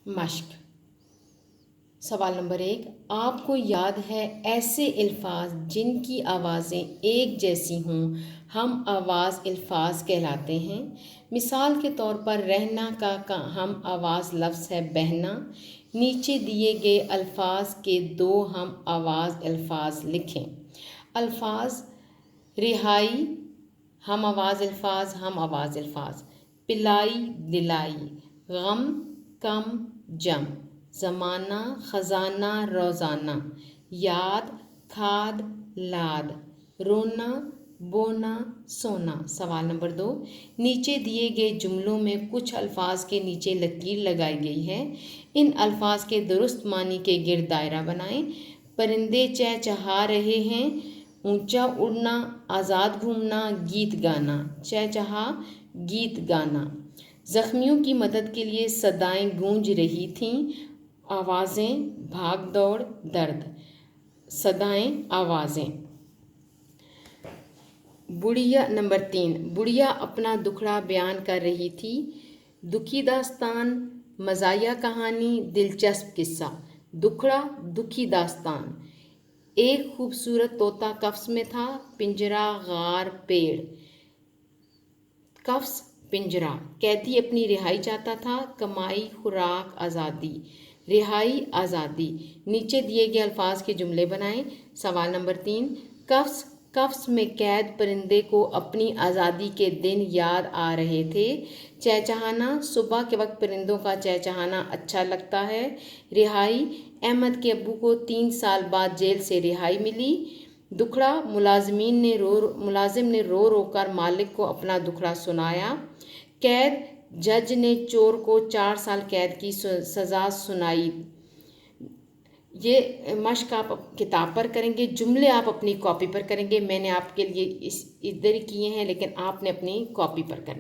مشق۔ سوال نمبر 1، آپ کو یاد ہے ایسے الفاظ جن کی آوازیں ایک جیسی ہوں ہم آواز الفاظ کہلاتے ہیں؟ مثال کے طور پر رہنا کا ہم آواز لفظ ہے بہنا۔ نیچے دیے گئے الفاظ کے دو ہم آواز الفاظ لکھیں۔ الفاظ رہائی ہم آواز الفاظ، پلائی دلائی، غم کم جم، زمانہ خزانہ روزانہ، یاد کھاد لاد، رونا بونا سونا۔ سوال نمبر 2، نیچے دیے گئے جملوں میں کچھ الفاظ کے نیچے لکیر لگائی گئی ہے، ان الفاظ کے درست معنی کے گرد دائرہ بنائیں۔ پرندے چہچہا رہے ہیں، اونچا اڑنا، آزاد گھومنا، گیت گانا۔ چہچہا گیت گانا۔ زخمیوں کی مدد کے لیے صدائیں گونج رہی تھیں، آوازیں بھاگ دوڑ درد، صدائیں آوازیں۔ بڑھیا نمبر 3، بڑھیا اپنا دکھڑا بیان کر رہی تھی، دکھی داستان، مزاحیہ کہانی، دلچسپ قصہ۔ دکھڑا دکھی داستان۔ ایک خوبصورت طوطا قفس میں تھا، پنجرہ غار پیڑ۔ قفس پنجرہ۔ قیدی اپنی رہائی چاہتا تھا، کمائی خوراک آزادی، رہائی آزادی۔ نیچے دیے گئے الفاظ کے جملے بنائیں۔ سوال نمبر 3، قفس میں قید پرندے کو اپنی آزادی کے دن یاد آ رہے تھے۔ چہچہانا، صبح کے وقت پرندوں کا چہچہانا اچھا لگتا ہے۔ رہائی، احمد کے ابو کو 3 سال بعد جیل سے رہائی ملی۔ دکھڑا، ملازم نے رو رو کر مالک کو اپنا دکھڑا سنایا۔ قید، جج نے چور کو 4 سال قید کی سزا سنائی۔ یہ مشق آپ کتاب پر کریں گے، جملے آپ اپنی کاپی پر کریں گے۔ میں نے آپ کے لیے ادھر کیے ہیں لیکن آپ نے اپنی کاپی پر کرنا